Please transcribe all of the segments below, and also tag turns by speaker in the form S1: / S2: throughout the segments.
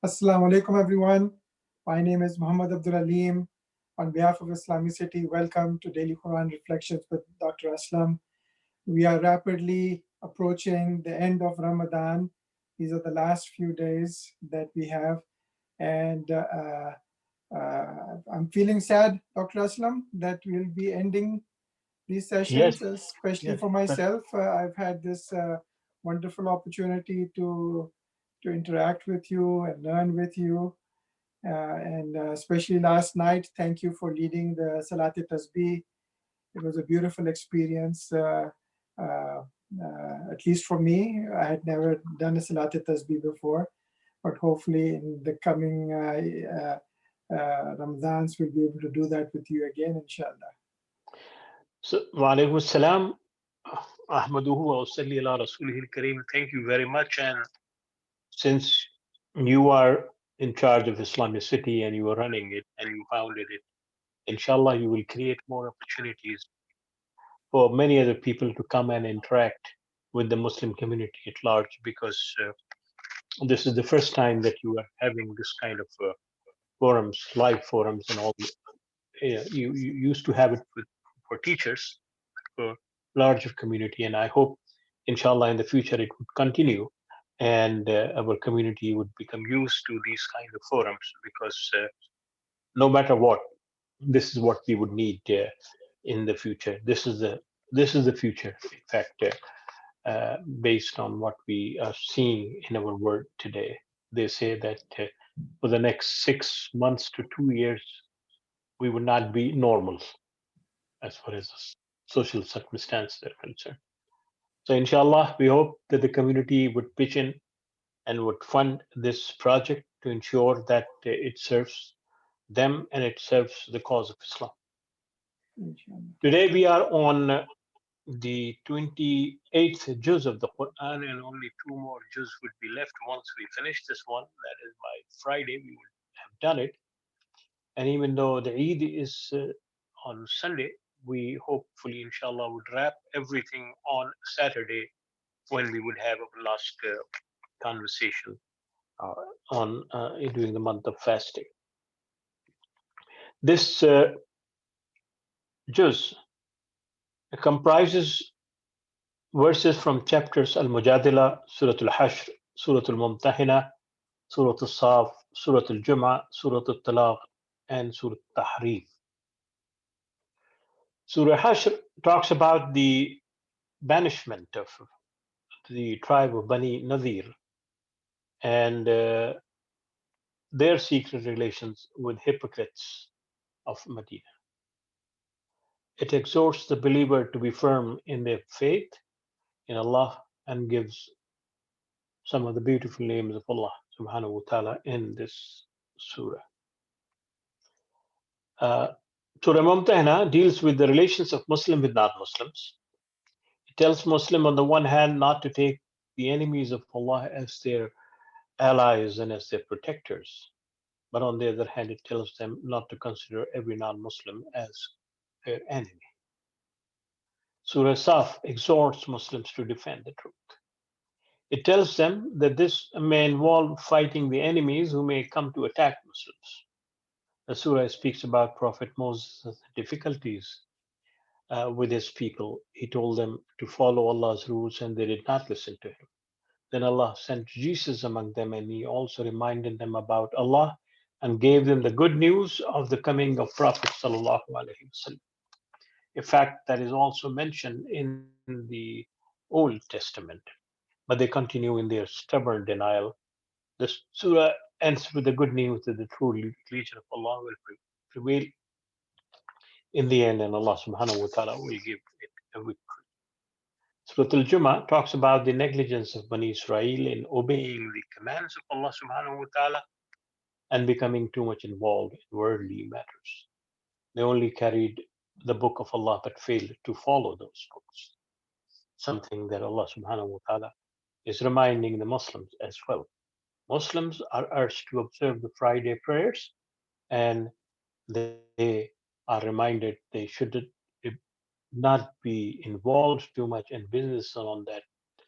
S1: Assalamu alaikum, everyone. My name is Muhammad Abdullah. On behalf of IslamiCity, welcome to Daily Quran Reflections with Dr. Aslam. We are rapidly approaching the end of Ramadan. These are the last few days that we have. And I'm feeling sad, Dr. Aslam, that we'll be ending these
S2: Yes,
S1: sessions, especially
S2: yes,
S1: for
S2: but
S1: myself. I've had this wonderful opportunity to interact with you and learn with you. And especially last night, thank you for leading the Salat Tasbih. It was a beautiful experience, at least for me. I had never done a Salat Tasbih before, but hopefully in the coming Ramadans, we'll be able to do that with you again, inshallah.
S2: so wa alaikum salam, ahmaduhu wa usalli ala rasulihil kareem. Thank you very much. And since you are in charge of IslamiCity and you are running it and you founded it, inshallah, you will create more opportunities for many other people to come and interact with the Muslim community at large because this is the first time that you are having this kind of forums, live forums, and all. You used to have it for teachers, for larger community, and I hope, inshallah, in the future it would continue, and our community would become used to these kind of forums because no matter what, this is what we would need in the future. This is the future. In fact, based on what we are seeing in our world today, they say that for the next 6 months to 2 years, we would not be normal as far as social circumstances are concerned. So, inshallah, we hope that the community would pitch in and would fund this project to ensure that it serves them and it serves the cause of Islam.
S1: Inshallah.
S2: Today, we are on the 28th juz of the Quran, and only two more juz would be left once we finish this one. That is by Friday, we will have done it. And even though the Eid is on Sunday, we hopefully, inshallah, would wrap everything on Saturday when we would have our last conversation uh, on during the month of fasting. This juz comprises verses from chapters Al Mujadila, Surah Al Hashr, Surah Al Mumtahina, Surah Al Saf, Surah Al Jum'ah, Surah Al Talaq, and Surah Al Tahrim. Surah Hashr talks about the banishment of the tribe of Bani Nadir and their secret relations with hypocrites of Medina. It exhorts the believer to be firm in their faith in Allah and gives some of the beautiful names of Allah subhanahu wa ta'ala in this surah. Uh, Surah Mumtahina deals with the relations of Muslim with non-Muslims. It tells Muslim on the one hand not to take the enemies of Allah as their allies and as their protectors, but on the other hand, it tells them not to consider every non-Muslim as their enemy. Surah Saf exhorts Muslims to defend the truth. It tells them that this may involve fighting the enemies who may come to attack Muslims. The surah speaks about Prophet Moses' difficulties with his people. He told them to follow Allah's rules and they did not listen to him. Then Allah sent Jesus among them and he also reminded them about Allah and gave them the good news of the coming of Prophet sallallahu alaihi wasallam. A fact that is also mentioned in the Old Testament. But they continue in their stubborn denial. The surah ends with the good news that the true religion of Allah will prevail in the end, and Allah subhanahu wa ta'ala will give it a victory. Surah Al Jummah talks about the negligence of Bani Israel in obeying the commands of Allah subhanahu wa ta'ala and becoming too much involved in worldly matters. They only carried the book of Allah but failed to follow those books. Something that Allah subhanahu wa ta'ala is reminding the Muslims as well. Muslims are urged to observe the Friday prayers and they are reminded they should not be involved too much in business on that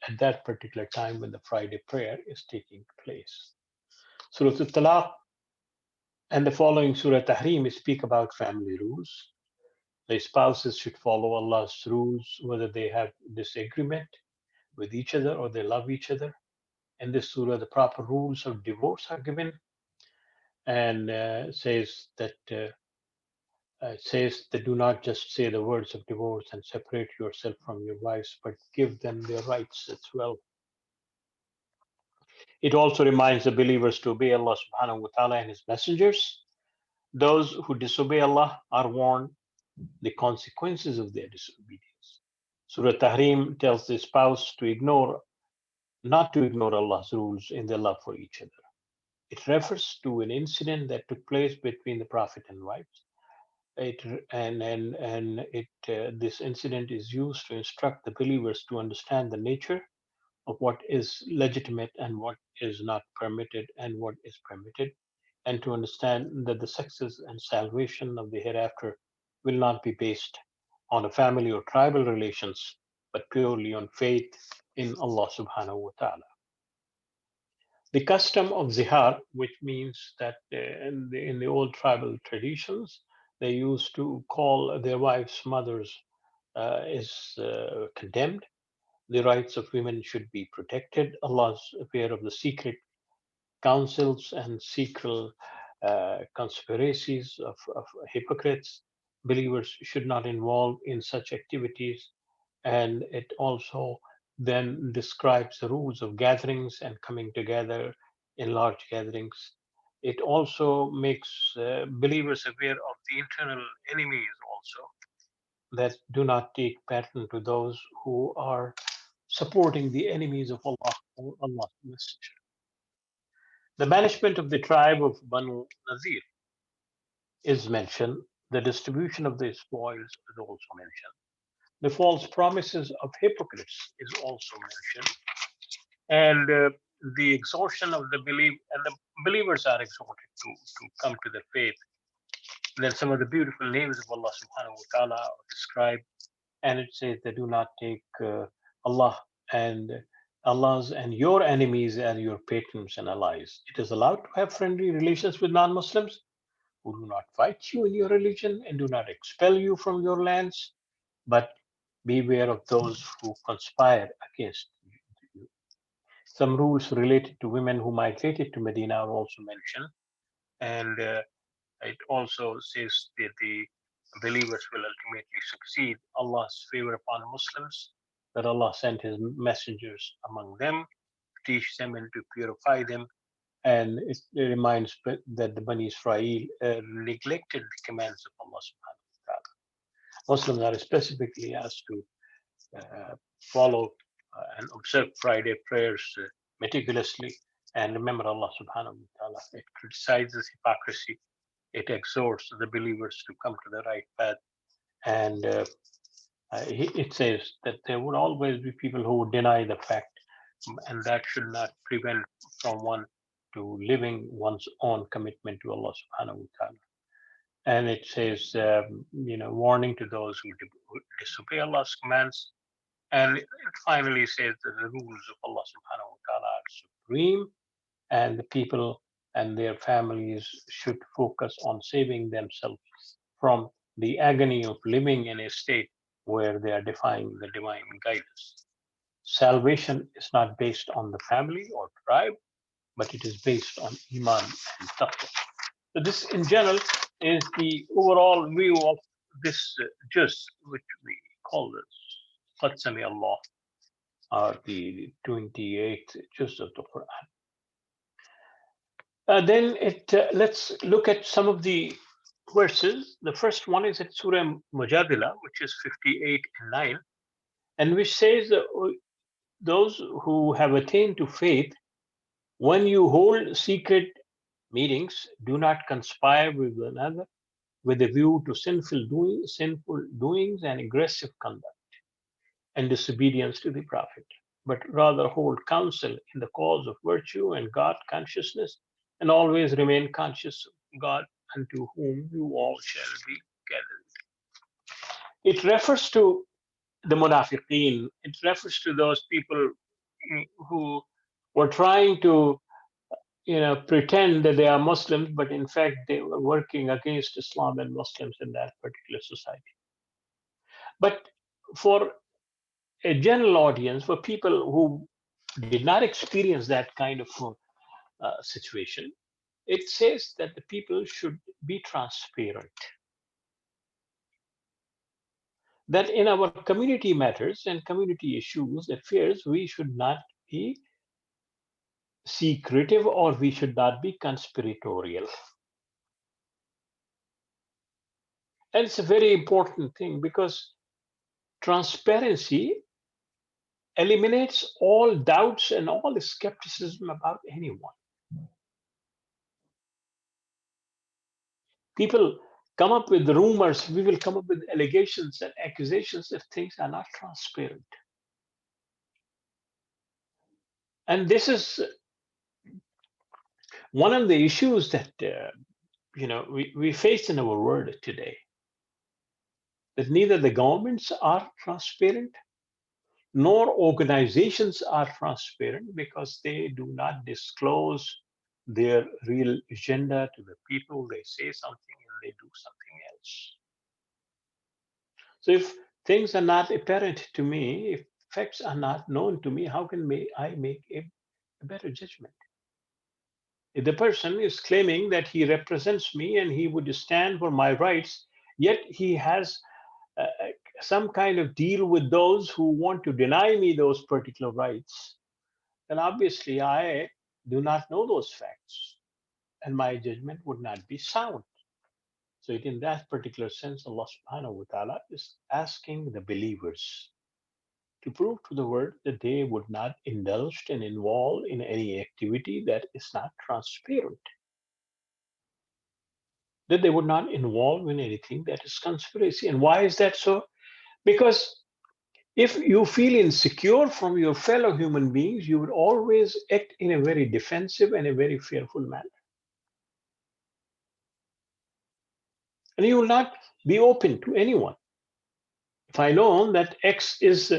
S2: at that particular time when the Friday prayer is taking place. Surah Al-Talaq and the following Surah Tahrim speak about family rules. The spouses should follow Allah's rules whether they have disagreement with each other or they love each other. In this surah, the proper rules of divorce are given, and says that do not just say the words of divorce and separate yourself from your wives, but give them their rights as well. It also reminds the believers to obey Allah subhanahu wa ta'ala and His messengers. Those who disobey Allah are warned the consequences of their disobedience. Surah Tahrim tells the spouse to not to ignore Allah's rules in their love for each other. It refers to an incident that took place between the Prophet and wives. This incident is used to instruct the believers to understand the nature of what is legitimate and what is not permitted and what is permitted, and to understand that the success and salvation of the hereafter will not be based on a family or tribal relations, but purely on faith in Allah subhanahu wa ta'ala. The custom of zihar, which means that in the old tribal traditions, they used to call their wives mothers, is condemned. The rights of women should be protected. Allah's aware of the secret councils and secret conspiracies of hypocrites. Believers should not involve in such activities, and it also then describes the rules of gatherings and coming together in large gatherings. It also makes believers aware of the internal enemies also that do not take pattern to those who are supporting the enemies of Allah or Allah's messenger. The banishment of the tribe of Banu Nazir is mentioned. The distribution of the spoils is also mentioned. The false promises of hypocrites is also mentioned, and the exhortation of the believers are exhorted to come to the faith. Then some of the beautiful names of Allah subhanahu wa ta'ala are described, and it says they do not take Allah and Allah's and your enemies as your patrons and allies. It is allowed to have friendly relations with non-Muslims who do not fight you in your religion and do not expel you from your lands, but beware of those who conspire against you. Some rules related to women who migrated to Medina are also mentioned, and it also says that the believers will ultimately succeed. Allah's favor upon Muslims, that Allah sent His messengers among them, teach them and to purify them. And it reminds that the Bani Israel neglected the commands of Allah subhanahu wa ta'ala. Muslims are specifically asked to follow and observe Friday prayers meticulously and remember Allah subhanahu wa ta'ala. It criticizes hypocrisy. It exhorts the believers to come to the right path. And it says that there would always be people who would deny the fact, and that should not prevent from one to living one's own commitment to Allah subhanahu wa ta'ala. And it says, warning to those who disobey Allah's commands. And it finally says that the rules of Allah subhanahu wa ta'ala are supreme, and the people and their families should focus on saving themselves from the agony of living in a state where they are defying the divine guidance. Salvation is not based on the family or tribe, but it is based on Iman and Taqwa. So this, in general, is the overall view of this juz, which we call this Qad Sami Allah, or the 28th juz of the Quran. Then let's look at some of the verses. The first one is at Surah Mujadila, which is 58 and 9, and which says, those who have attained to faith, when you hold secret meetings, do not conspire with one another with a view to sinful doings and aggressive conduct and disobedience to the Prophet, but rather hold counsel in the cause of virtue and God consciousness, and always remain conscious of God, unto whom you all shall be gathered. It refers to the munafiqeen. It refers to those people who were trying to pretend that they are Muslims, but in fact they were working against Islam and Muslims in that particular society. But for a general audience, for people who did not experience that kind of situation, it says that the people should be transparent. That in our community matters and community issues, affairs, we should not be secretive or we should not be conspiratorial. And it's a very important thing because transparency eliminates all doubts and all skepticism about anyone. People come up with rumors, we will come up with allegations and accusations if things are not transparent. And this is one of the issues that we face in our world today, that neither the governments are transparent nor organizations are transparent because they do not disclose their real agenda to the people. They say something and they do something else. So if things are not apparent to me, if facts are not known to me, how can I make a better judgment? If the person is claiming that he represents me and he would stand for my rights, yet he has uh, some kind of deal with those who want to deny me those particular rights, then obviously I do not know those facts and my judgment would not be sound. So, in that particular sense, Allah subhanahu wa ta'ala is asking the believers to prove to the world that they would not indulge and involve in any activity that is not transparent, that they would not involve in anything that is conspiracy. And why is that so? Because if you feel insecure from your fellow human beings, you would always act in a very defensive and a very fearful manner. And you will not be open to anyone. If I know that X is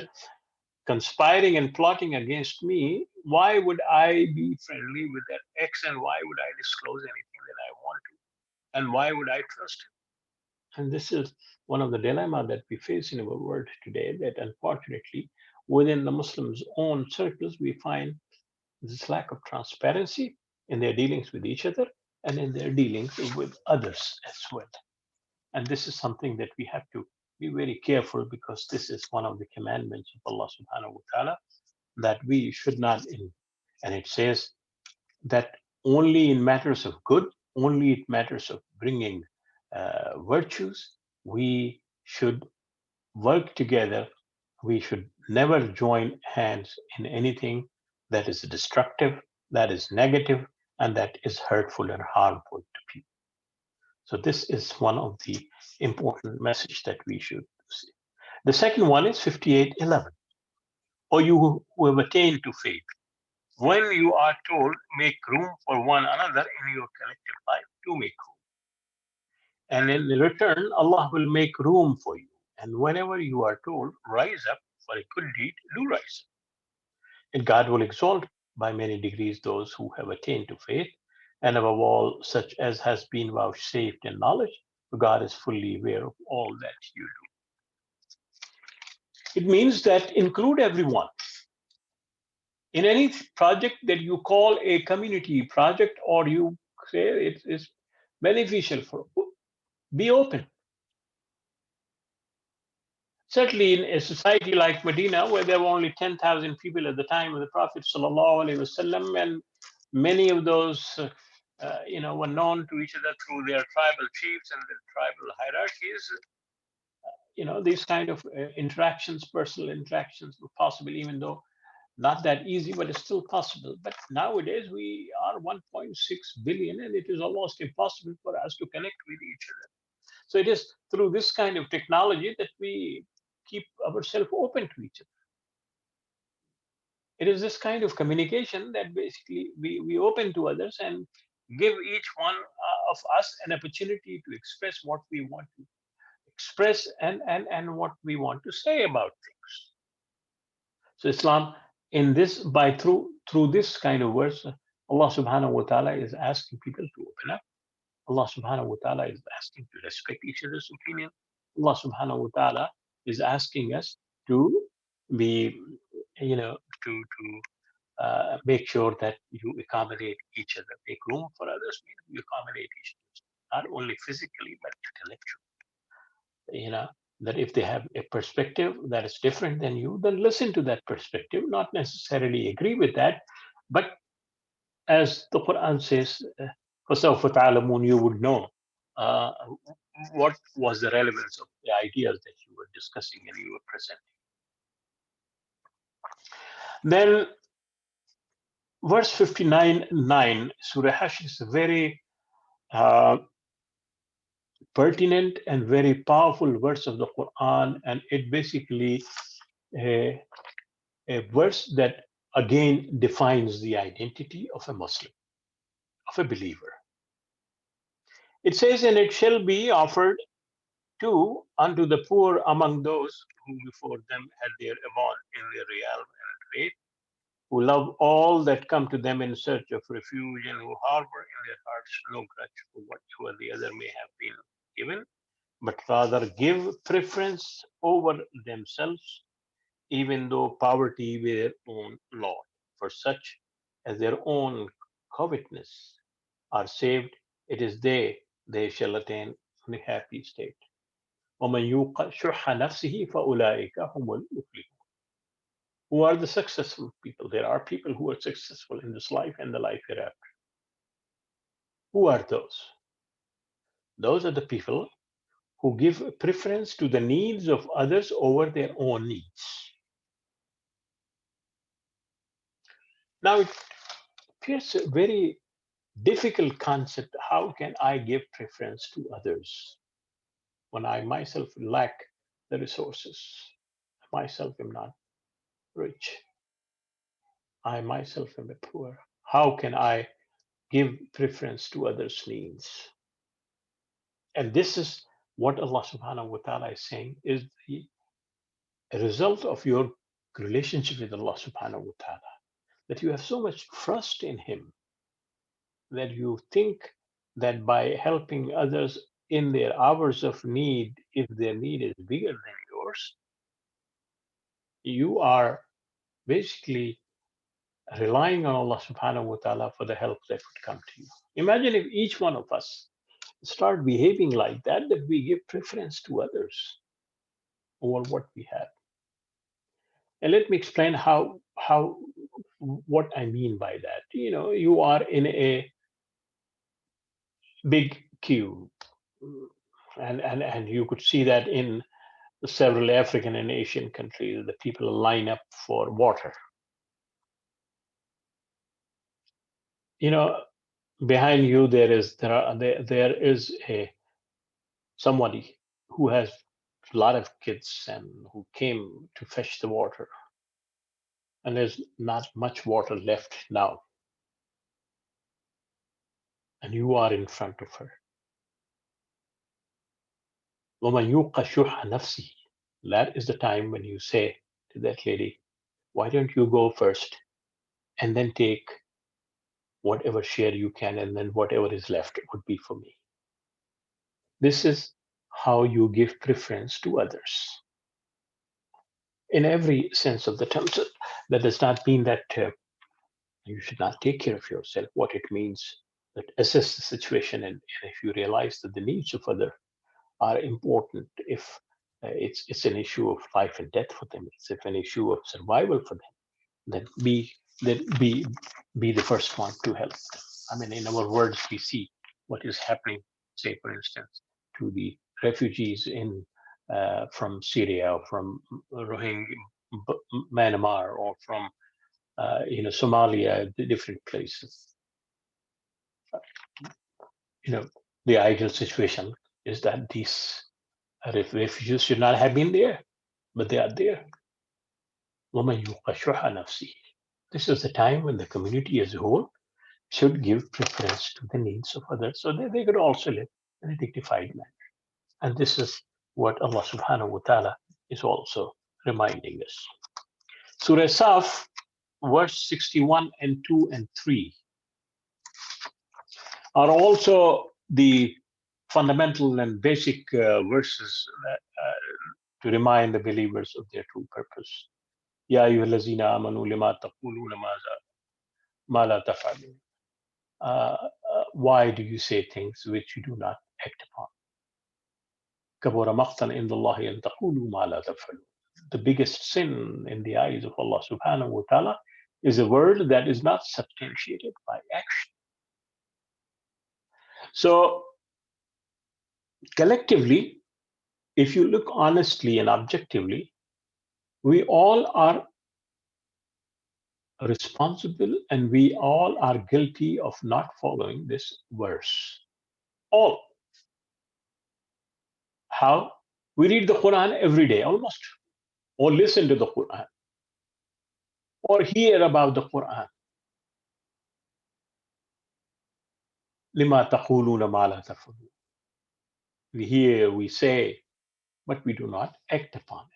S2: conspiring and plotting against me, why would I be friendly with that X and why would I disclose anything that I want to? And why would I trust him? And this is one of the dilemma that we face in our world today, that unfortunately within the Muslims' own circles, we find this lack of transparency in their dealings with each other and in their dealings with others as well. And this is something that we have to be very careful because this is one of the commandments of Allah subhanahu wa ta'ala that we should not and it says that only in matters of good, only in matters of bringing virtues, we should work together. We should never join hands in anything that is destructive, that is negative, and that is hurtful and harmful to people. So this is one of the important message that we should see. The second one is 58:11. Or you who have attained to faith, when you are told, make room for one another in your collective life, do make room. And in return, Allah will make room for you. And whenever you are told, rise up for a good deed, do rise up. And God will exalt by many degrees those who have attained to faith, and above all, such as has been vouchsafed in knowledge, for God is fully aware of all that you do. It means that include everyone. In any project that you call a community project or you say it is beneficial for, be open. Certainly in a society like Medina, where there were only 10,000 people at the time of the Prophet ﷺ, and many of those were known to each other through their tribal chiefs and their tribal hierarchies. These kind of interactions, personal interactions were possible, even though not that easy, but it's still possible. But nowadays we are 1.6 billion, and it is almost impossible for us to connect with each other. So it is through this kind of technology that we keep ourselves open to each other. It is this kind of communication that basically we open to others and give each one of us an opportunity to express what we want to express and what we want to say about things. So Islam, in this by through this kind of words, Allah subhanahu wa ta'ala is asking people to open up. Allah subhanahu wa ta'ala is asking to respect each other's opinion. Allah subhanahu wa ta'ala is asking us to be, to make sure that you accommodate each other, make room for others, you accommodate each other, not only physically, but intellectually. You know, that if they have a perspective that is different than you, then listen to that perspective, not necessarily agree with that, but as the Quran says, فَسَوْفَ تَعْلَمُونَ, you would know uh, what was the relevance of the ideas that you were discussing and you were presenting. Then verse 59:9, Surah Hashr is a very uh, pertinent and very powerful verse of the Quran, and it basically a, a verse that again defines the identity of a Muslim, of a believer. It says, and it shall be offered to unto the poor among those who before them had their amount in their realm and trade, who love all that come to them in search of refuge, and who harbor in their hearts no grudge for whatsoever the other may have been given, but rather give preference over themselves, even though poverty be their own lot. For such as their own covetousness are saved, it is they shall attain the happy state. وَمَنْ يُوقَ شُحَّ نَفْسِهِ فَأُولَٰئِكَ هُمُ الْمُفْلِحُونَ. Who are the successful people? There are people who are successful in this life and the life hereafter. Who are those? Those are the people who give preference to the needs of others over their own needs. Now, it appears a very difficult concept. How can I give preference to others when I myself lack the resources? I myself am not rich. I myself am a poor. How can I give preference to others' needs? And this is what Allah subhanahu wa ta'ala is saying is the a result of your relationship with Allah subhanahu wa ta'ala. That you have so much trust in Him that you think that by helping others in their hours of need, if their need is bigger than yours, you are basically relying on Allah subhanahu wa ta'ala for the help that would come to you. Imagine if each one of us start behaving like that, that we give preference to others over what we have. And let me explain how what I mean by that. You know, you are in a big queue, and you could see that in several African and Asian countries, the people line up for water. You know, behind you there is a somebody who has a lot of kids and who came to fetch the water, and there's not much water left now, and you are in front of her. وَمَنْ يُوقَ شُحَّ نَفْسِهِ. That is the time when you say to that lady, why don't you go first and then take whatever share you can, and then whatever is left would be for me. This is how you give preference to others. In every sense of the term. So that does not mean that you should not take care of yourself. What it means that assess the situation, and if you realize that the needs of others are important, if it's an issue of life and death for them, it's an issue of survival for them, then be the first one to help. I mean, in our words, we see what is happening, say, for instance, to the refugees in from Syria, or from Rohingya, Myanmar, or from Somalia, the different places. You know, the ideal situation is that these refugees should not have been there, but they are there. وَمَنْ يُوقَ شُحَّ نَفْسِهِ. This is the time when the community as a whole should give preference to the needs of others so that they could also live in a dignified manner. And this is what Allah subhanahu wa ta'ala is also reminding us. Surah Saf, verse 61 and 2 and 3. are also the fundamental and basic verses that, to remind the believers of their true purpose. Ya ayyuhallazina amanu lima taquluna ma la taf'alun. Why do you say things which you do not act upon? Kabura maqtan indallahi an taqulu ma la taf'alun. The biggest sin in the eyes of Allah subhanahu wa ta'ala is a word that is not substantiated by action. So collectively, if you look honestly and objectively, we all are responsible and we all are guilty of not following this verse. All. How? We read the Quran every day, almost, or listen to the Quran, or hear about the Quran. لِمَا تَقُولُونَ مَا لَا تَفْعَلُونَ. We hear, we say, but we do not act upon it.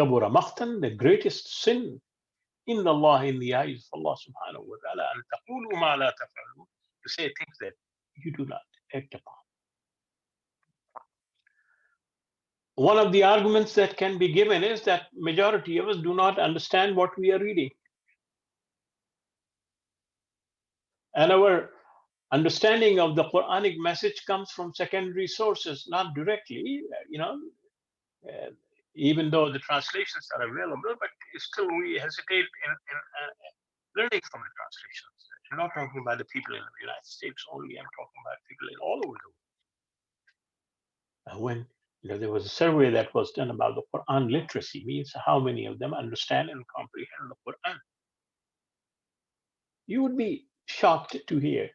S2: كَبُرَ مَقْتًا, the greatest sin in Allah, in the eyes of Allah subhanahu wa ta'ala, أَن تَقُولُوا مَا لَا تَفْعَلُونَ, to say things that you do not act upon. One of the arguments that can be given is that majority of us do not understand what we are reading. And our understanding of the Quranic message comes from secondary sources, not directly, uh, even though the translations are available, but still we hesitate in learning from the translations. I'm not talking about the people in the United States only, I'm talking about people in all over the world. When there was a survey that was done about the Quran literacy, means how many of them understand and comprehend the Quran. You would be shocked to hear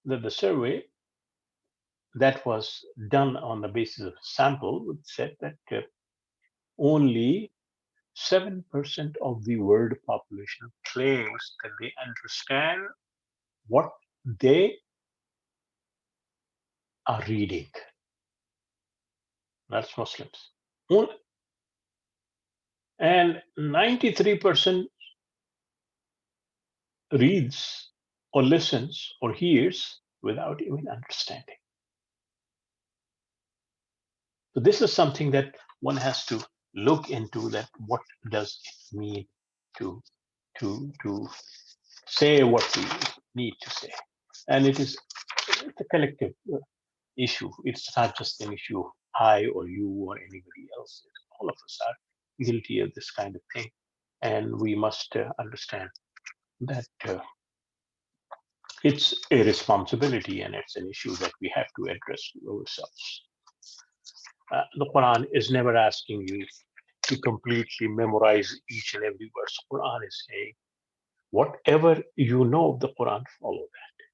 S2: that the survey that was done on the basis of sample would said that only 7% of the world population claims that they understand what they are reading. That's Muslims. And 93% reads or listens or hears without even understanding. So this is something that one has to look into, that what does it mean to say what we need to say. And it's a collective issue. It's not just an issue of I or you or anybody else. All of us are guilty of this kind of thing. And we must understand that it's a responsibility and it's an issue that we have to address ourselves. The Quran is never asking you to completely memorize each and every verse. The Quran is saying, whatever you know of the Quran, follow that.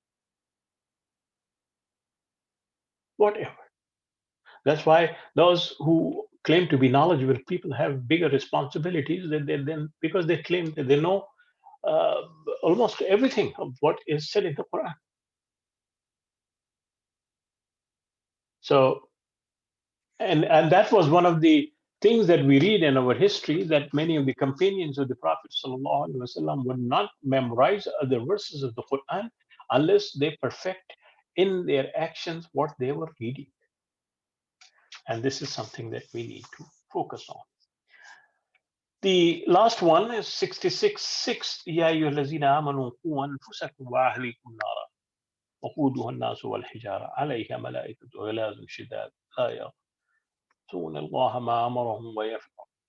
S2: Whatever. That's why those who claim to be knowledgeable people have bigger responsibilities than because they claim that they know uh, almost everything of what is said in the Quran. So, and that was one of the things that we read in our history, that many of the companions of the Prophet ﷺ would not memorize other verses of the Quran unless they perfect in their actions what they were reading. And this is something that we need to focus on. The last one is 66:6. يا أيها الذين آمنوا قوا أنفسكم وأهليكم نارا وقودها الناس والحجارة عليها ملائكة غلاظ شداد لا يعصون الله ما أمرهم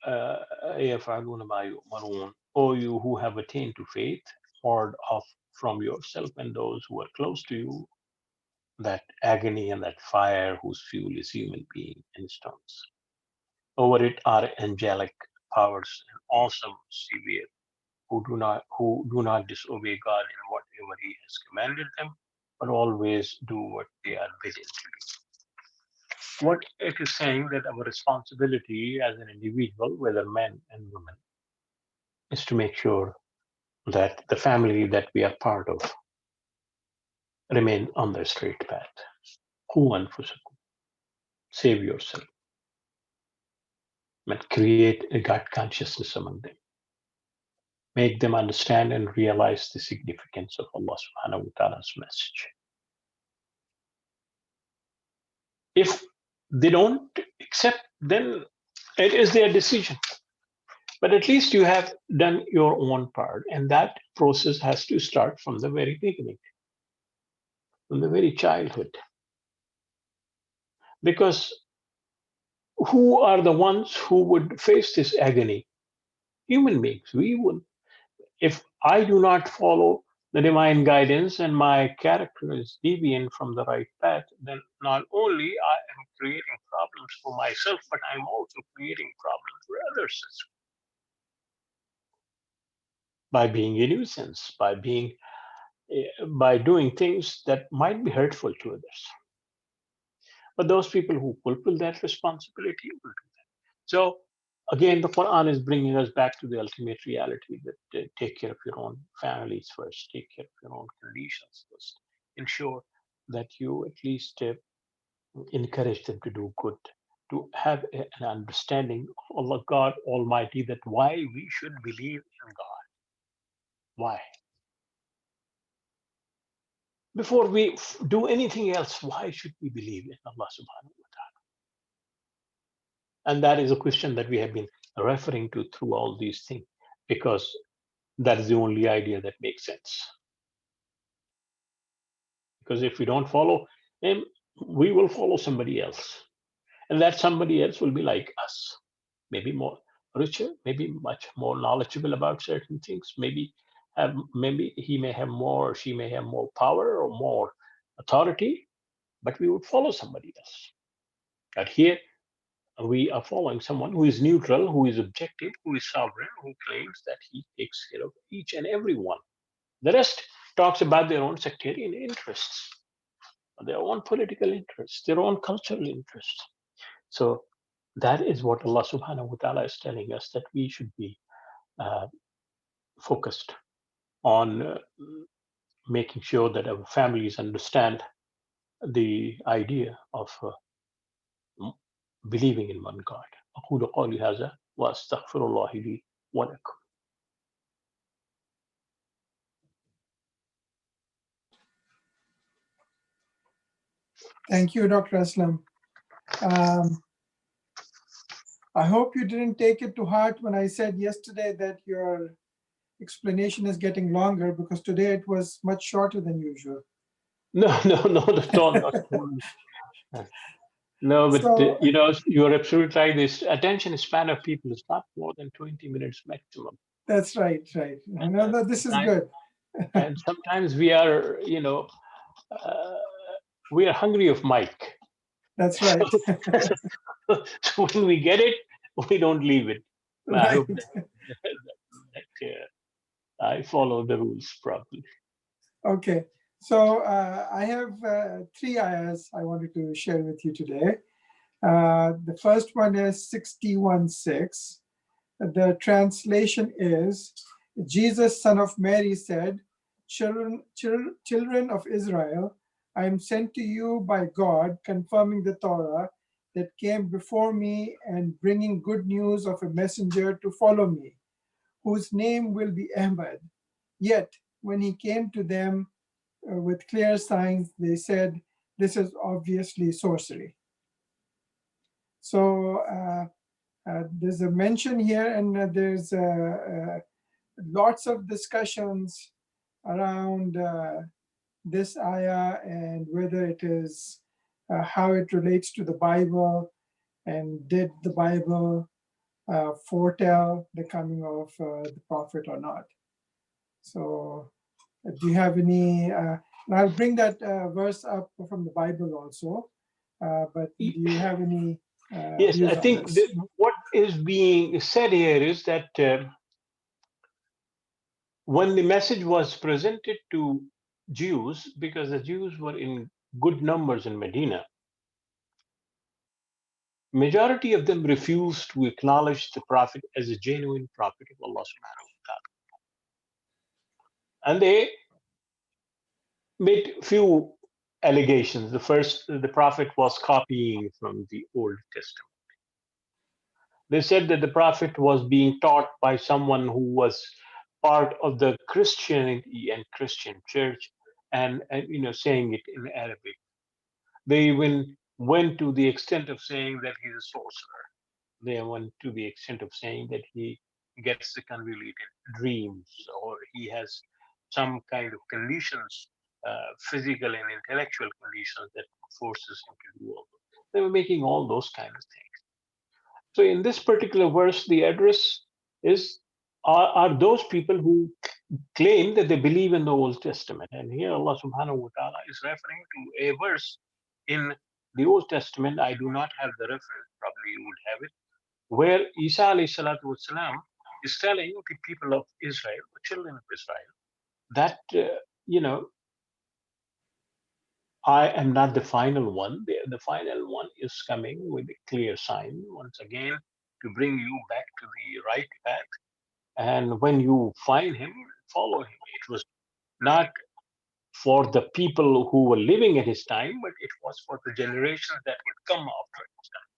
S2: ويفعلون ما يؤمرون. O you who have attained to faith, ward off from yourself and those who are close to you that agony and that fire whose fuel is human being and stones. Over it are angelic powers and also severe, who do not disobey God in whatever He has commanded them, but always do what they are bidden to do. What it is saying, that our responsibility as an individual, whether men and women, is to make sure that the family that we are part of remain on the straight path. Qu anfusakum. Save yourself. And create a God consciousness among them. make them understand and realize the significance of Allah subhanahu wa ta'ala's message. If they don't accept, then it is their decision. But at least you have done your own part, and that process has to start from the very beginning, from the very childhood. Because who are the ones who would face this agony? Human beings. We would. If I do not follow the divine guidance and my character is deviant from the right path, then not only I am creating problems for myself, but I'm also creating problems for others by being a nuisance, by doing things that might be hurtful to others. But those people who fulfill that responsibility will do that. So again, the Quran is bringing us back to the ultimate reality that take care of your own families first, take care of your own conditions first, ensure that you at least encourage them to do good, to have an understanding of Allah, God Almighty, that why we should believe in God. Why? Before we do anything else, why should we believe in Allah subhanahu wa ta'ala? And that is a question that we have been referring to through all these things, because that is the only idea that makes sense. Because if we don't follow him, we will follow somebody else. And that somebody else will be like us, maybe more richer, maybe much more knowledgeable about certain things, maybe he may have more, or she may have more power or more authority, but we would follow somebody else. But here we are following someone who is neutral, who is objective, who is sovereign, who claims that he takes care of each and every one. The rest talks about their own sectarian interests, their own political interests, their own cultural interests. So that is what Allah subhanahu wa ta'ala is telling us, that we should be uh, focused on making sure that our families understand the idea of believing in one God. أقول قولي هذا وأستغفر الله لي ولكم.
S1: Thank you, Dr. Aslam. I hope you didn't take it to heart when I said yesterday that your explanation is getting longer, because today it was much shorter than usual.
S2: No, not at all. Not at all. No, but
S1: So
S2: you are absolutely right. This attention span of people is not more than 20 minutes maximum.
S1: that's right. No, this is
S2: Sometimes,
S1: good.
S2: and sometimes we are, we are hungry of mic.
S1: That's right.
S2: So when we get it, we don't leave it. I
S1: Right.
S2: hope that I follow the rules properly.
S1: Okay. So I have three ayahs I wanted to share with you today. The first one is 61:6. The translation is, Jesus, son of Mary, said, children of Israel, I am sent to you by God, confirming the Torah that came before me and bringing good news of a messenger to follow me, whose name will be Ahmad. Yet, when he came to them with clear signs, they said, this is obviously sorcery. So there's a mention here, and there's lots of discussions around this ayah and whether it is how it relates to the Bible, and did the Bible foretell the coming of the prophet or not. So do you have any, and I'll bring that verse up from the Bible also, but do you have any
S2: Yes,
S1: views
S2: I
S1: on
S2: think
S1: this?
S2: what is being said here is that when the message was presented to Jews, because the Jews were in good numbers in Medina, majority of them refused to acknowledge the prophet as a genuine prophet of Allah subhanahu wa ta'ala. And they made few allegations. The first, the prophet was copying from the Old Testament. They said that the prophet was being taught by someone who was part of the Christianity and Christian church, and saying it in Arabic. They even went to the extent of saying that he's a sorcerer. They went to the extent of saying that he gets the convoluted dreams, or he has some kind of conditions, physical and intellectual conditions that forces him to do all. They were making all those kind of things. So in this particular verse, the address is are those people who claim that they believe in the Old Testament. And here Allah subhanahu wa ta'ala is referring to a verse in the Old Testament. I do not have the reference, probably you would have it, where Isa alayhi salatu wasalam is telling the people of Israel, the children of Israel, that, I am not the final one. The final one is coming with a clear sign, once again, to bring you back to the right path. And when you find him, follow him. It was not for the people who were living at his time, but it was for the generations that would come after his time.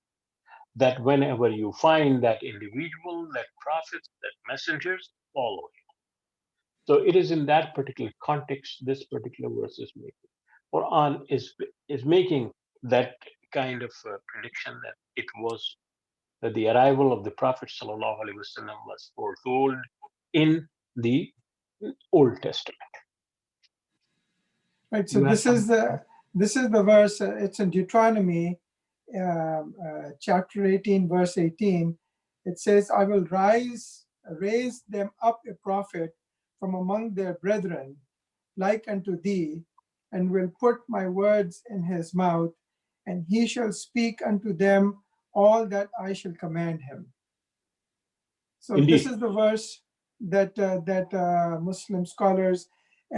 S2: That whenever you find that individual, that prophets, that messengers, follow him. So it is in that particular context this particular verse is making. Quran is making that kind of prediction that it was that the arrival of the Prophet sallallahu alaihi wasallam was foretold in the Old Testament.
S1: Right. So
S2: You have some.
S1: this is the verse. It's in Deuteronomy, chapter 18, verse 18. It says, "I will raise them up a prophet from among their brethren, like unto thee, and will put my words in his mouth, and he shall speak unto them all that I shall command him." So this
S2: Indeed.
S1: is the verse that Muslim scholars,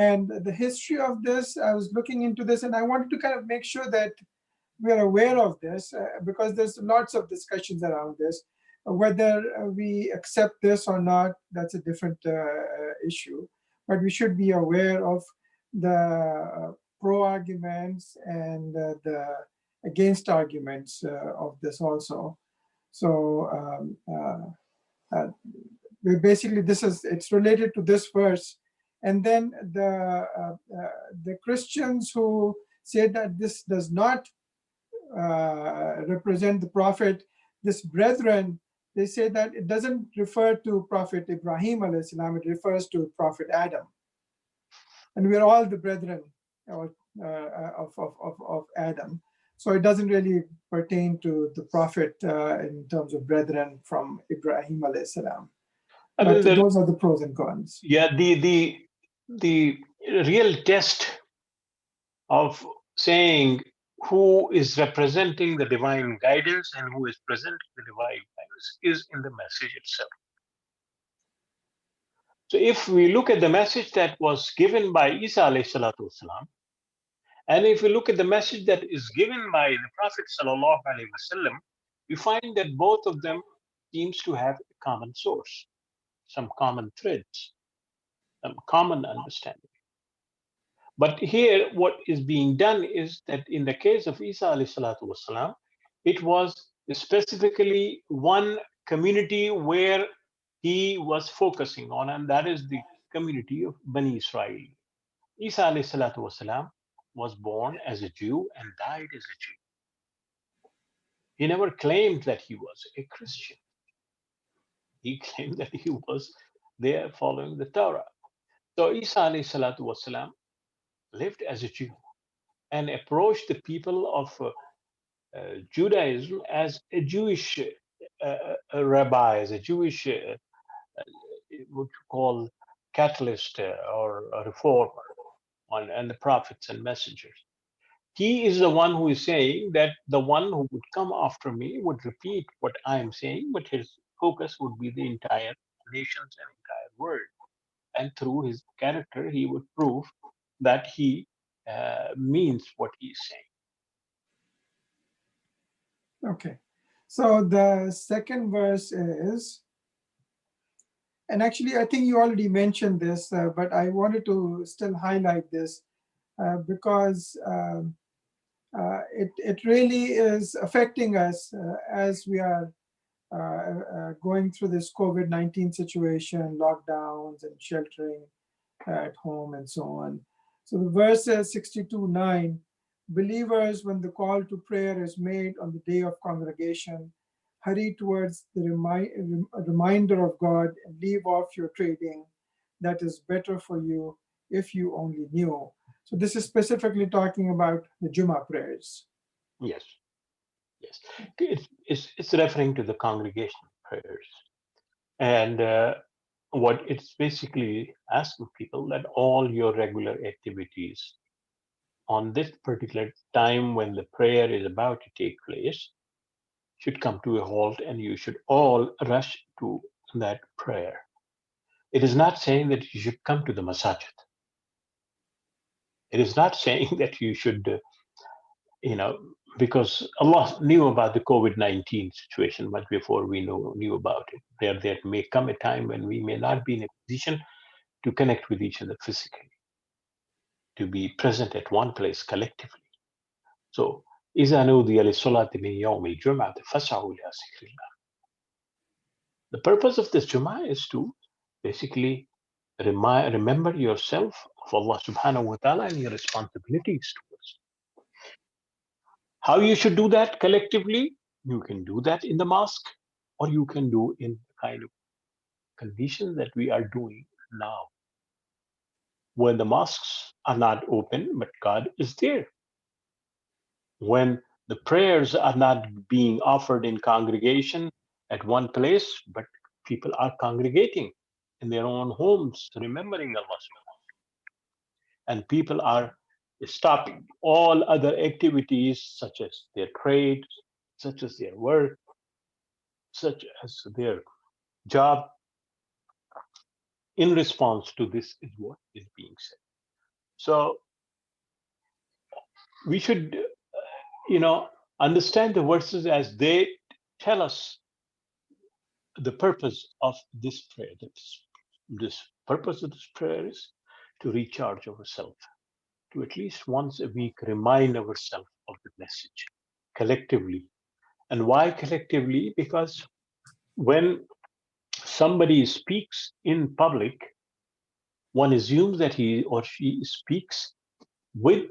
S1: and the history of this. I was looking into this, and I wanted to kind of make sure that we are aware of this, because there's lots of discussions around this. Whether we accept this or not, that's a different issue. But we should be aware of the pro arguments and the against arguments of this also. So basically, it's related to this verse. And then the Christians who say that this does not represent the prophet, this brethren, they say that it doesn't refer to Prophet Ibrahim alayhi salam, it refers to Prophet Adam. And we're all the brethren of Adam. So it doesn't really pertain to the prophet in terms of brethren from Ibrahim alayhi salam.
S2: I
S1: But
S2: mean,
S1: those are the pros and cons.
S2: yeah, the real test of saying who is representing the divine guidance and who is presenting the divine guidance is in the message itself. So if we look at the message that was given by Isa alayhi salatu wasalam, and if we look at the message that is given by the Prophet sallallahu alaihi wasallam, we find that both of them seems to have a common source, some common threads, some common understanding. But here, what is being done is that in the case of Isa alayhi salatu wasalam, it was specifically one community where he was focusing on, and that is the community of Bani Israel. Isa alayhi salatu wasalam was born as a Jew and died as a Jew. He never claimed that he was a Christian. He claimed that he was there following the Torah. So Isa alayhi salatu wasalam lived as a Jew and approached the people of Judaism as a Jewish rabbi, as a Jewish, what you call catalyst or a reformer, and the prophets and messengers. He is the one who is saying that the one who would come after me would repeat what I am saying, but his focus would be the entire nations and entire world. And through his character, he would prove that he means what he is saying.
S1: Okay. So the second verse is, and actually, I think you already mentioned this, but I wanted to still highlight this because it really is affecting us as we are going through this COVID-19 situation, lockdowns and sheltering at home and so on. So the verse says 62:9, believers, when the call to prayer is made on the day of congregation, hurry towards the reminder of God and leave off your trading. That is better for you if you only knew. So this is specifically talking about the Jummah prayers.
S2: Yes, yes. It's referring to the congregation prayers. And what it's basically asking people that all your regular activities on this particular time when the prayer is about to take place should come to a halt and you should all rush to that prayer. It is not saying that you should come to the masajid. It is not saying that you should, you know, because Allah knew about the COVID-19 situation much before we knew about it. There may come a time when we may not be in a position to connect with each other physically, to be present at one place collectively. So, إذا نودي للصلاة من يوم الجمعة فاسعوا إلى ذكر الله. The purpose of this Jummah is to basically remember yourself of Allah subhanahu wa ta'ala and your responsibilities towards. How you should do that collectively? You can do that in the mosque, or you can do in the kind of conditions that we are doing now, when the mosques are not open, but God is there. When the prayers are not being offered in congregation at one place, but people are congregating in their own homes, remembering Allah. And people are stopping all other activities, such as their trade, such as their work, such as their job, in response to this, is what is being said. So we should, understand the verses as they tell us the purpose of this prayer. This purpose of this prayer is to recharge ourselves, to at least once a week remind ourselves of the message collectively. And why collectively? Because when somebody speaks in public, one assumes that he or she speaks with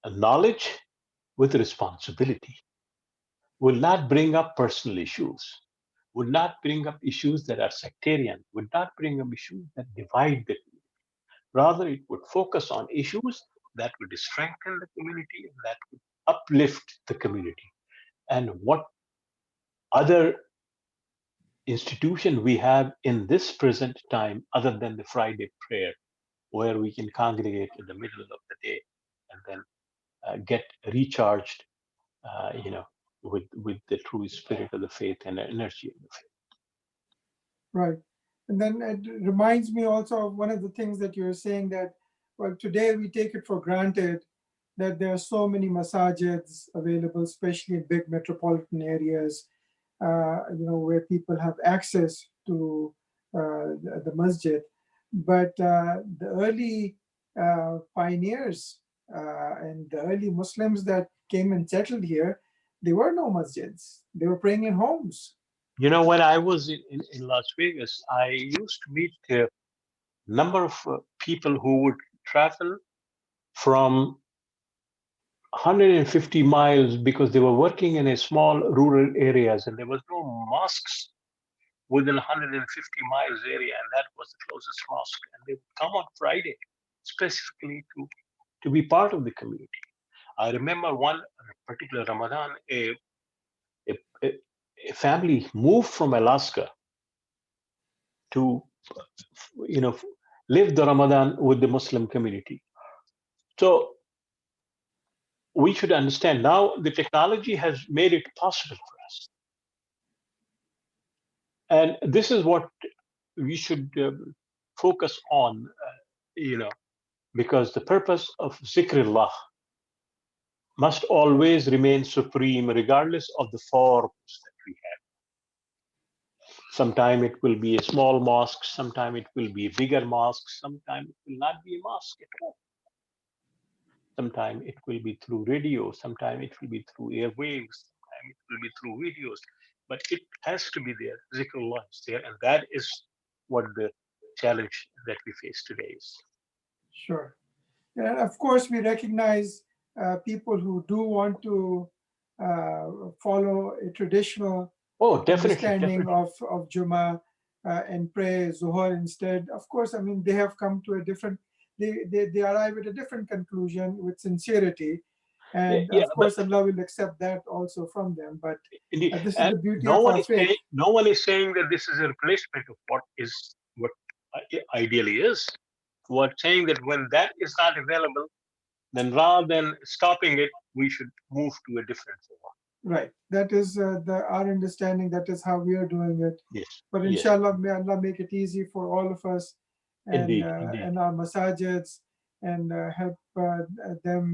S2: knowledge, with responsibility, will not bring up personal issues, would not bring up issues that are sectarian, would not bring up issues that divide the community. Rather, it would focus on issues that would strengthen the community and that would uplift the community. And what other institution we have in this present time other than the Friday prayer, where we can congregate in the middle of the day and then get recharged, you know, with the true spirit of the faith and the energy of the faith.
S1: Right. And then it reminds me also of one of the things that you're saying, that, well, today we take it for granted that there are so many masajids available, especially in big metropolitan areas, where people have access to the masjid. But the early pioneers and the early Muslims that came and settled here, there were no masjids. They were praying in homes.
S2: When I was in Las Vegas, I used to meet a number of people who would travel from 150 miles because they were working in a small rural areas and there was no mosques within 150 miles area, and that was the closest mosque. And they would come on Friday specifically to be part of the community. I remember one particular Ramadan, a, a, a family moved from Alaska to, you know, live the Ramadan with the Muslim community. So we should understand now the technology has made it possible for us. And this is what we should focus on, because the purpose of zikrullah must always remain supreme, regardless of the forms that we have. Sometime it will be a small mosque, sometime it will be a bigger mosque, sometime it will not be a mosque at all. Sometime it will be through radio, sometime it will be through airwaves, sometime it will be through videos. but it has to be there. Zikrullah is there, and that is what the challenge that we face today is.
S1: Sure. And of course, we recognize people who do want to follow a traditional
S2: Oh, definitely,
S1: understanding
S2: definitely.
S1: of Jummah and pray Zuhur instead. Of course, I mean, they have come to a different, they arrive at a different conclusion with sincerity. And
S2: Yeah,
S1: of
S2: but
S1: course, Allah will accept that also from them. But
S2: indeed,
S1: this is
S2: and
S1: the beauty of our faith.
S2: no one is saying that this is a replacement of what ideally is. We're saying that when that is not available, then rather than stopping it, we should move to a different form.
S1: Right. That is our understanding. That is how we are doing it.
S2: Yes,
S1: But
S2: yes,
S1: inshallah, may Allah make it easy for all of us
S2: indeed, indeed.
S1: and our masajids and help them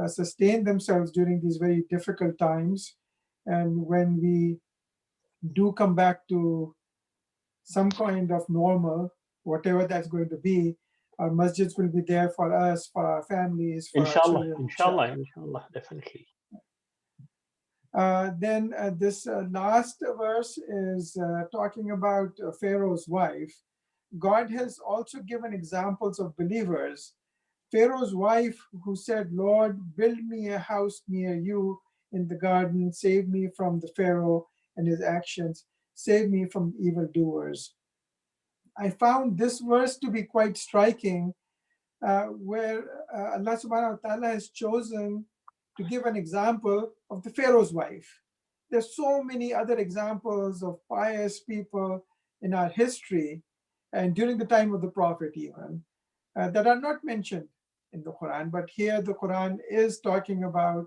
S1: sustain themselves during these very difficult times. And when we do come back to some kind of normal, whatever that's going to be, our masjids will be there for us, for our families, for our
S2: Inshallah,
S1: children,
S2: inshallah,
S1: inshallah.
S2: inshallah, definitely.
S1: Then this last verse is talking about Pharaoh's wife. God has also given examples of believers. Pharaoh's wife, who said, Lord, build me a house near you in the garden, save me from the Pharaoh and his actions, save me from evildoers. I found this verse to be quite striking, where Allah subhanahu wa ta'ala has chosen to give an example of the Pharaoh's wife. There's so many other examples of pious people in our history and during the time of the Prophet even that are not mentioned in the Quran, but here the Quran is talking about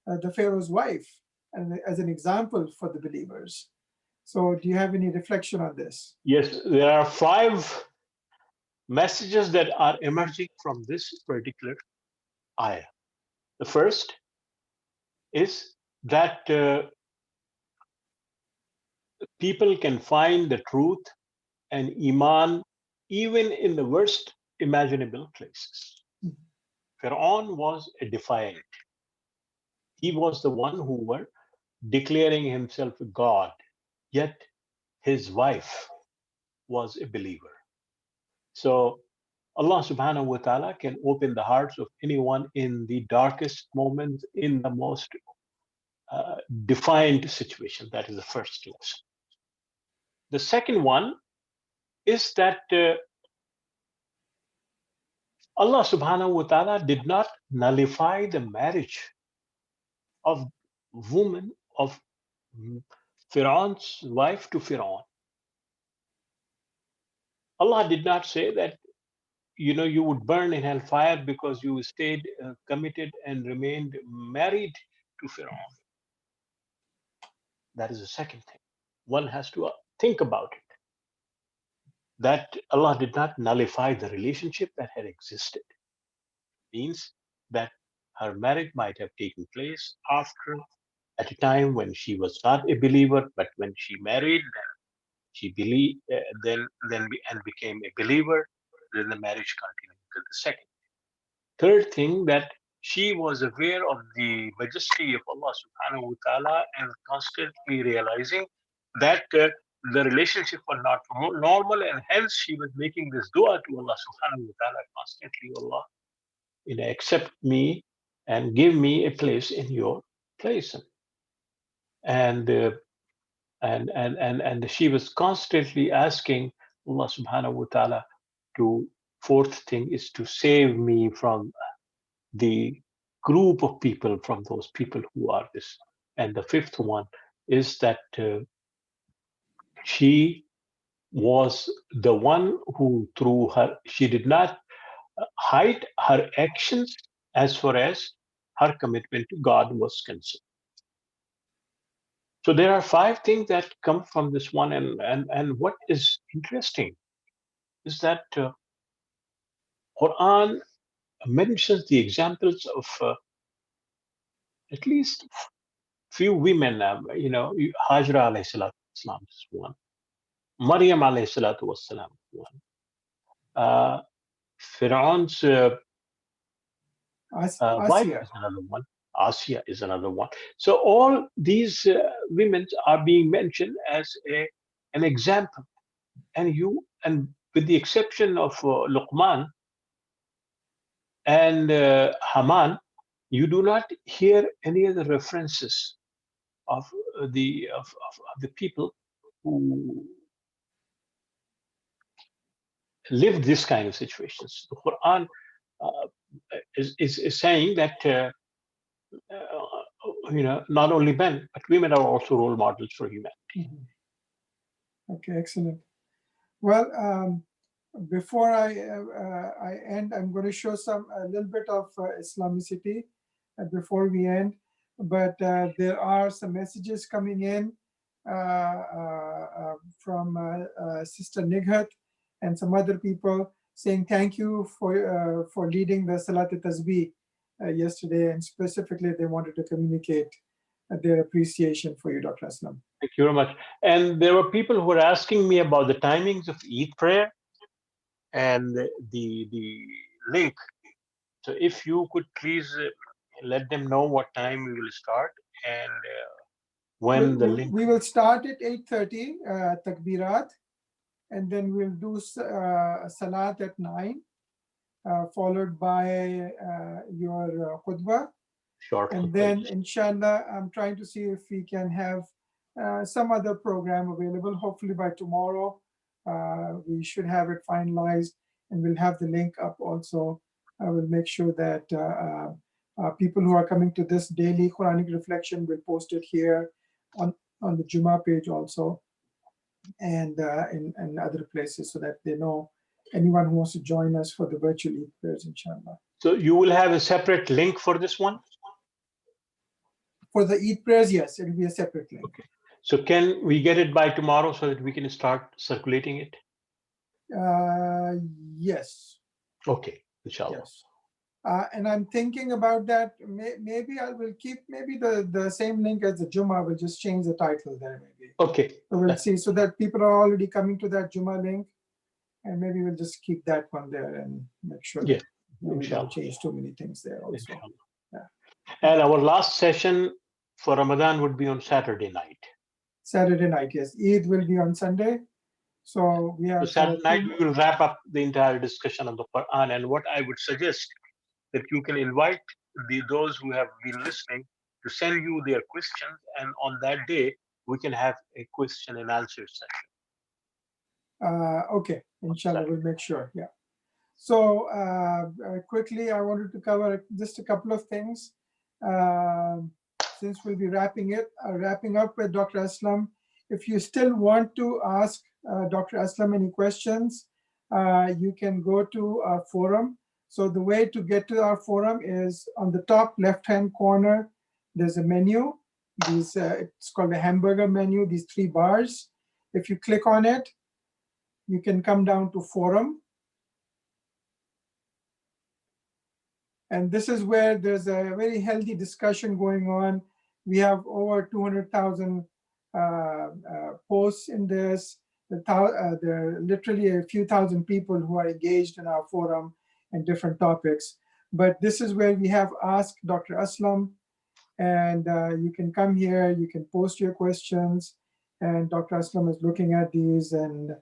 S1: the Pharaoh's wife and as an example for the believers. So do you have any reflection on this?
S2: Yes, there are 5 messages that are emerging from this particular ayah. The first is that people can find the truth and iman even in the worst imaginable places. Pharaoh was a defiant. He was the one who were declaring himself God, yet his wife was a believer. So Allah subhanahu wa ta'ala can open the hearts of anyone in the darkest moments, in the most defiant situation. That is the first lesson. The second one is that Allah subhanahu wa ta'ala did not nullify the marriage of woman of Pharaoh's wife to Pharaoh. Allah did not say that you would burn in hellfire because you stayed committed and remained married to Pharaoh. That is the second thing. One has to think about it. That Allah did not nullify the relationship that had existed. Means that her marriage might have taken place after at a time when she was not a believer, but when she married, then she believed, and became a believer, then the marriage continued to the second. Third thing, that she was aware of the majesty of Allah subhanahu wa ta'ala and constantly realizing that the relationship was not normal, and hence she was making this dua to Allah subhanahu wa ta'ala constantly. Allah, accept me and give me a place in your place. And she was constantly asking Allah subhanahu wa ta'ala to, fourth thing is to save me from the group of people, from those people who are this. And the fifth one is that she was the one who, through her, she did not hide her actions as far as her commitment to God was concerned. So there are 5 things that come from this one, and what is interesting is that Quran mentions the examples of at least few women. Hajra alayhi salatu wasalam is one. Maryam alayhi salatu wasalam is one. Pharaoh's wife
S1: Asiya.
S2: is another one. Asiya is another one. So all these women are being mentioned as an example. And with the exception of Luqman and Haman, you do not hear any other references of of the people who lived this kind of situations. The Quran uh, is saying that not only men but women are also role models for humanity.
S1: Mhm. Okay, excellent. Well, before I end, I'm going to show a little bit of Islamicity before we end. But there are some messages coming in from Sister Nighat and some other people saying thank you for leading the Salat Tasbih yesterday, and specifically they wanted to communicate their appreciation for you, Dr. Aslam.
S2: Thank you very much. And there were people who were asking me about the timings of Eid prayer and the link. So if you could please let them know what time we will start and when the link.
S1: We will start at 8:30 takbirat, and then we'll do salat at 9, followed by your khutbah.
S2: Short
S1: And
S2: khutbah,
S1: then
S2: yes.
S1: inshallah, I'm trying to see if we can have some other program available. Hopefully by tomorrow, we should have it finalized, and we'll have the link up also. I will make sure that people who are coming to this daily Quranic reflection will post it here on the Juma page also, and in other places, so that they know anyone who wants to join us for the virtual Eid prayers, inshallah.
S2: So you will have a separate link for this one?
S1: For the Eid prayers, yes, it will be a separate link.
S2: Okay. So can we get it by tomorrow so that we can start circulating it?
S1: Yes.
S2: Okay, inshallah.
S1: Yes. And I'm thinking about that. Maybe I will keep maybe the same link as the Juma. We'll just change the title there maybe.
S2: Okay.
S1: So we'll see, so that people are already coming to that Juma link, and maybe we'll just keep that one there and make sure that we don't change too many things there also. Yeah.
S2: And our last session for Ramadan would be on Saturday night.
S1: Saturday night, yes. Eid will be on Sunday. So we have
S2: Saturday night we will wrap up the entire discussion on the Quran. And what I would suggest that you can invite those who have been listening to send you their questions, and on that day we can have a question and answer session.
S1: Okay, inshallah, we'll make sure. Yeah. So quickly, I wanted to cover just a couple of things. Since we'll be wrapping up with Dr. Aslam, if you still want to ask Dr. Aslam any questions, you can go to our forum. So the way to get to our forum is on the top left-hand corner, there's a menu. It's called the hamburger menu, these 3 bars. If you click on it, you can come down to forum. And this is where there's a very healthy discussion going on. We have over 200,000 posts in this. There are literally a few thousand people who are engaged in our forum and different topics. But this is where we have Ask Dr. Aslam. And you can come here, you can post your questions. And Dr. Aslam is looking at these, and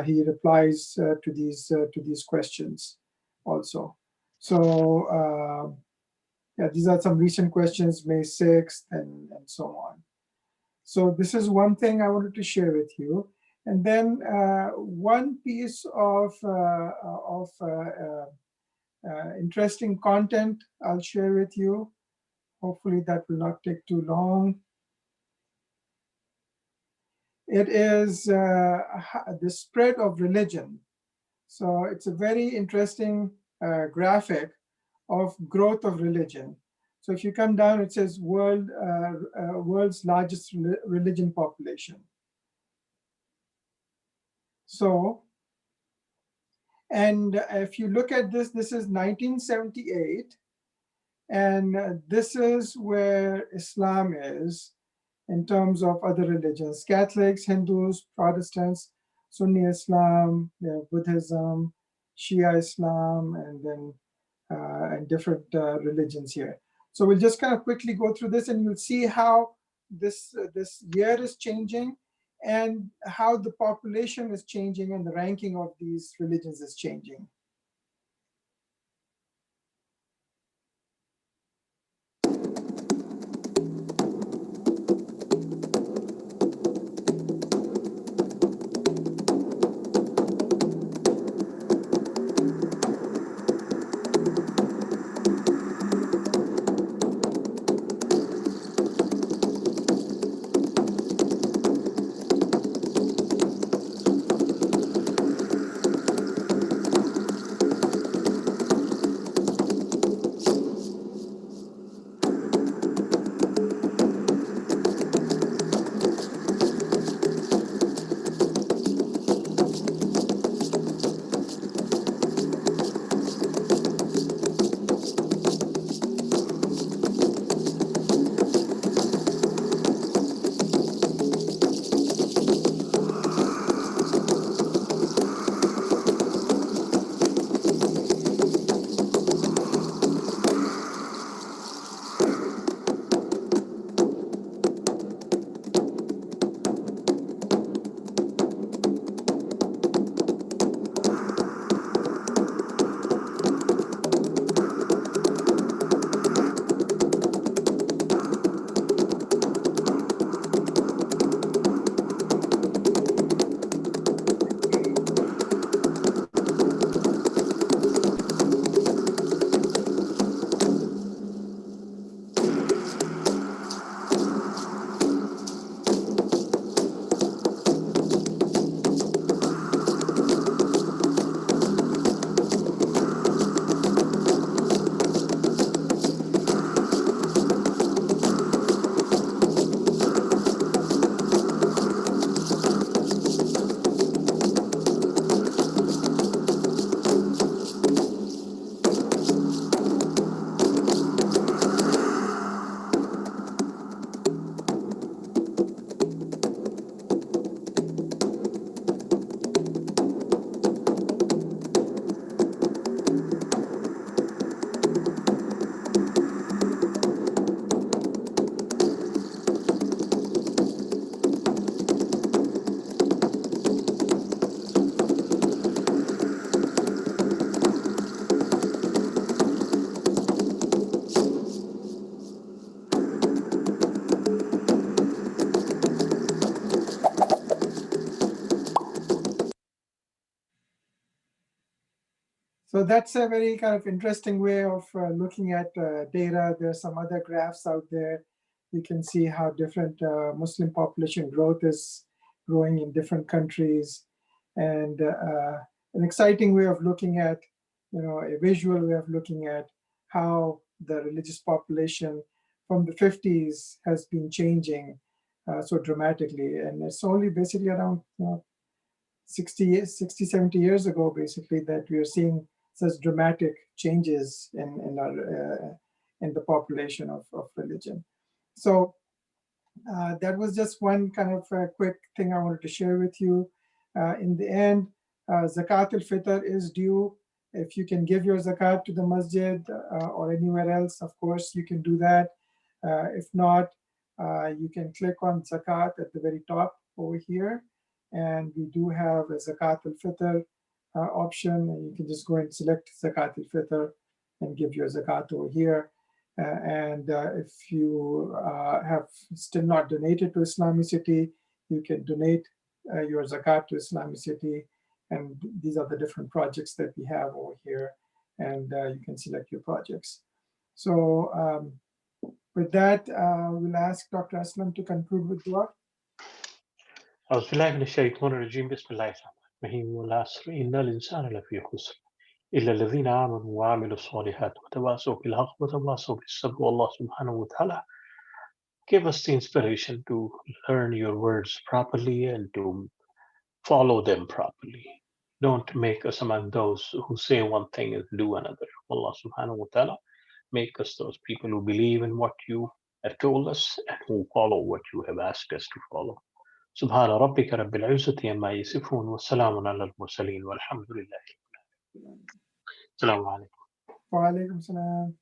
S1: he replies to these questions also. So yeah, these are some recent questions, May 6th and so on. So this is one thing I wanted to share with you. And then one piece of interesting content I'll share with you. Hopefully that will not take too long. It is the spread of religion. So it's a very interesting graphic of growth of religion. So if you come down, it says world's largest religion population. So, and if you look at this, this is 1978, and this is where Islam is in terms of other religions: Catholics, Hindus, Protestants, Sunni Islam, Buddhism, Shia Islam, and then and different religions here. So we'll just kind of quickly go through this, and you'll see how this year is changing, and how the population is changing, and the ranking of these religions is changing. So that's a very kind of interesting way of looking at data. There's some other graphs out there. You can see how different Muslim population growth is growing in different countries, and an exciting way of looking at, a visual way of looking at how the religious population from the 50s has been changing so dramatically. And it's only basically around 60, 70 years ago, basically, that we are seeing such dramatic changes in the population of religion. So that was just one kind of quick thing I wanted to share with you. In the end, Zakat al-Fitr is due. If you can give your zakat to the masjid or anywhere else, of course, you can do that. If not, you can click on zakat at the very top over here. And we do have a Zakat al-Fitr option. And you can just go and select Zakat al-Fitr and give your zakat over here. And if you have still not donated to IslamiCity, you can donate your zakat to IslamiCity. And these are the different projects that we have over here. And you can select your projects. So with that, we'll ask Dr. Aslam to conclude with dua.
S2: أعوذ بالله من الشيطان الرجيم بسم الله الرحمن الرحيم والعصر إن الإنسان لفي خسر إلا الذين آمنوا وعملوا الصالحات وتواصوا بالحق وتواصوا بالصبر والله سبحانه وتعالى give us the inspiration to learn your words properly and to follow them properly. Don't make us among those who say one thing and do another. Allah subhanahu wa ta'ala make us those people who believe in what you have told us and who follow what you have asked us to follow. سبحان ربك رب العزة عما يصفون والسلام على المرسلين والحمد لله. السلام عليكم.
S1: Wa alaikum salam.